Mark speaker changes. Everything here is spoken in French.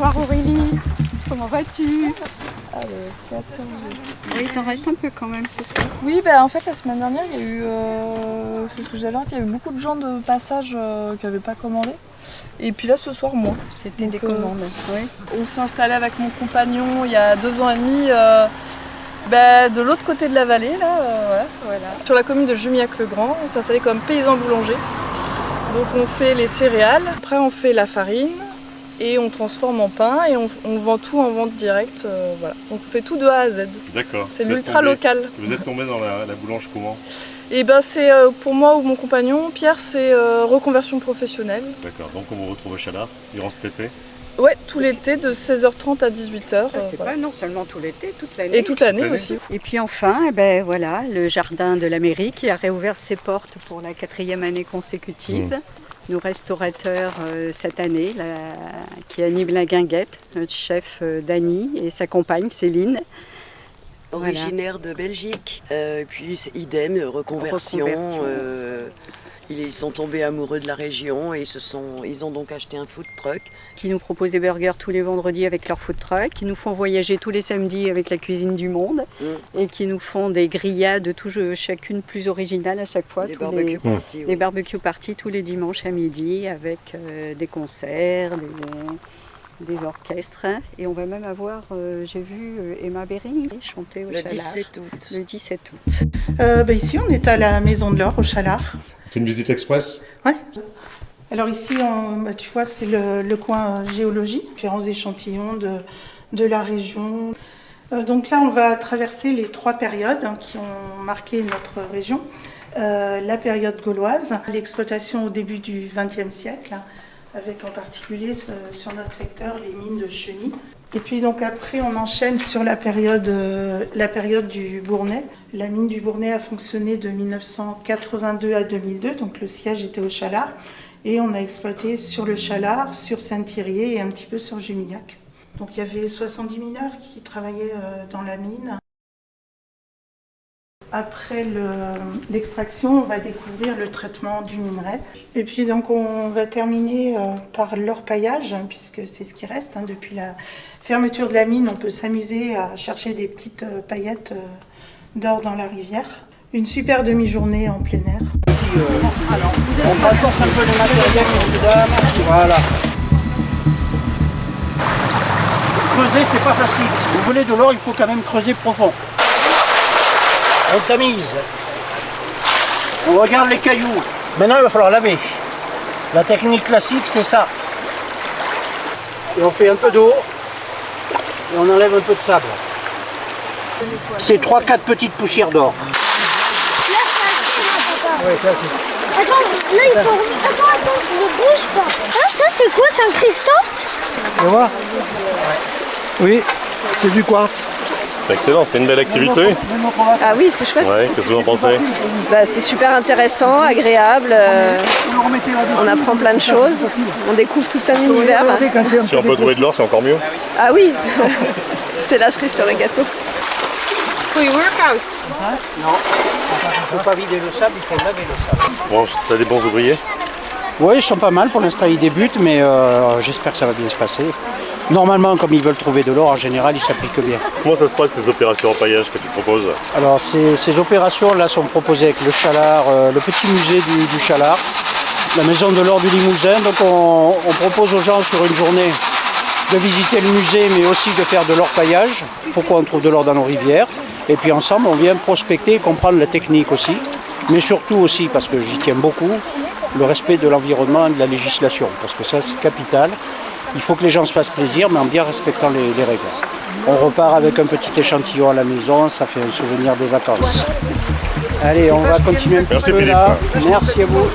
Speaker 1: Bonsoir Aurélie, comment vas-tu?
Speaker 2: Oui, il t'en reste un peu quand même ce soir.
Speaker 1: Oui, en fait la semaine dernière il y a eu, c'est ce que j'allais dire, il y a eu beaucoup de gens de passage qui n'avaient pas commandé. Et puis là ce soir moi.
Speaker 2: C'était des commandes, oui.
Speaker 1: On s'est installé avec mon compagnon il y a 2 ans et demi de l'autre côté de la vallée, là, voilà. Sur la commune de Jumillac-le-Grand, on s'est installé comme paysan boulanger. Donc on fait les céréales, après on fait la farine et on transforme en pain et on vend tout en vente directe. Voilà. Donc on fait tout de A à Z.
Speaker 3: D'accord.
Speaker 1: C'est l'ultra local.
Speaker 3: Vous êtes tombé dans la boulange comment?
Speaker 1: Et c'est pour moi ou mon compagnon, Pierre, c'est reconversion professionnelle.
Speaker 3: D'accord, donc on vous retrouve au Chalard durant cet été?
Speaker 1: Ouais, tout l'été de 16h30 à 18h.
Speaker 2: C'est pas non seulement tout l'été, toute l'année.
Speaker 1: Et toute l'année aussi.
Speaker 2: Et puis enfin, voilà, le jardin de la mairie qui a réouvert ses portes pour la 4e année consécutive. Nos restaurateurs cette année, qui anime la guinguette, notre chef Dany et sa compagne Céline.
Speaker 4: Originaire de Belgique, puis idem, reconversion. Ils sont tombés amoureux de la région et ils ont donc acheté un food truck.
Speaker 2: Qui nous propose des burgers tous les vendredis avec leur food truck, qui nous font voyager tous les samedis avec la cuisine du monde et qui nous font des grillades, chacune plus originales à chaque fois.
Speaker 4: Des barbecues parties.
Speaker 2: Des barbecues parties tous les dimanches à midi avec des concerts, des orchestres. Et on va même avoir, j'ai vu Emma Bering chanter au Chalard. Le 17 août.
Speaker 5: Ici, on est à la Maison de l'Or au Chalard.
Speaker 3: On fait une visite express?
Speaker 5: Ouais. Alors ici, tu vois, c'est le coin géologie, différents échantillons de la région. Donc là, on va traverser les 3 périodes qui ont marqué notre région. La période gauloise, l'exploitation au début du XXe siècle, avec en particulier sur notre secteur les mines de chenilles. Et puis donc après on enchaîne sur la période du Bournais. La mine du Bournais a fonctionné de 1982 à 2002, donc le siège était au Chalard. Et on a exploité sur le Chalard, sur Saint-Thirier et un petit peu sur Jumillac. Donc il y avait 70 mineurs qui travaillaient dans la mine. Après l'extraction, on va découvrir le traitement du minerai. Et puis donc on va terminer par l'orpaillage, puisque c'est ce qui reste. Depuis la fermeture de la mine, on peut s'amuser à chercher des petites paillettes d'or dans la rivière. Une super demi-journée en plein air.
Speaker 6: On rapproche un peu les matériels, messieurs, dames. Voilà. Creuser, c'est pas facile. Si vous voulez de l'or, il faut quand même creuser profond. On tamise. On regarde les cailloux. Maintenant, il va falloir laver. La technique classique, c'est ça. Et on fait un peu d'eau. Et on enlève un peu de sable. C'est 3-4 petites poussières d'or.
Speaker 7: Ouais, ça c'est... Attends, là il faut... Attends, ne bouge pas. Ah, ça c'est quoi? C'est un cristaux?
Speaker 6: Tu vois? Oui, c'est du quartz.
Speaker 3: C'est excellent, c'est une belle activité.
Speaker 1: Ah oui, c'est chouette.
Speaker 3: Ouais, qu'est-ce que vous en pensez?
Speaker 1: C'est super intéressant, agréable. On apprend plein de choses. On découvre tout un univers.
Speaker 3: Si on peut trouver de l'or, c'est encore mieux.
Speaker 1: Ah oui, c'est la cerise sur le gâteau.
Speaker 7: Pre-workout.
Speaker 6: Non, il ne faut pas vider le sable, il faut laver le sable.
Speaker 3: Bon, t'as des bons ouvriers?
Speaker 6: Oui, ils sont pas mal, pour l'instant ils débutent, mais j'espère que ça va bien se passer. Normalement, comme ils veulent trouver de l'or, en général, ils s'appliquent bien.
Speaker 3: Comment ça se passe ces opérations en paillage que tu proposes?
Speaker 6: Alors ces opérations-là sont proposées avec le Chalard, le petit musée du Chalard, la maison de l'or du Limousin. Donc on propose aux gens sur une journée de visiter le musée, mais aussi de faire de l'orpaillage. Pourquoi on trouve de l'or dans nos rivières? Et puis ensemble, on vient prospecter et comprendre la technique aussi. Mais surtout aussi, parce que j'y tiens beaucoup, le respect de l'environnement et de la législation. Parce que ça, c'est capital. Il faut que les gens se fassent plaisir, mais en bien respectant les règles. On repart avec un petit échantillon à la maison, ça fait un souvenir des vacances. Allez, on va continuer un petit peu là. Merci à vous.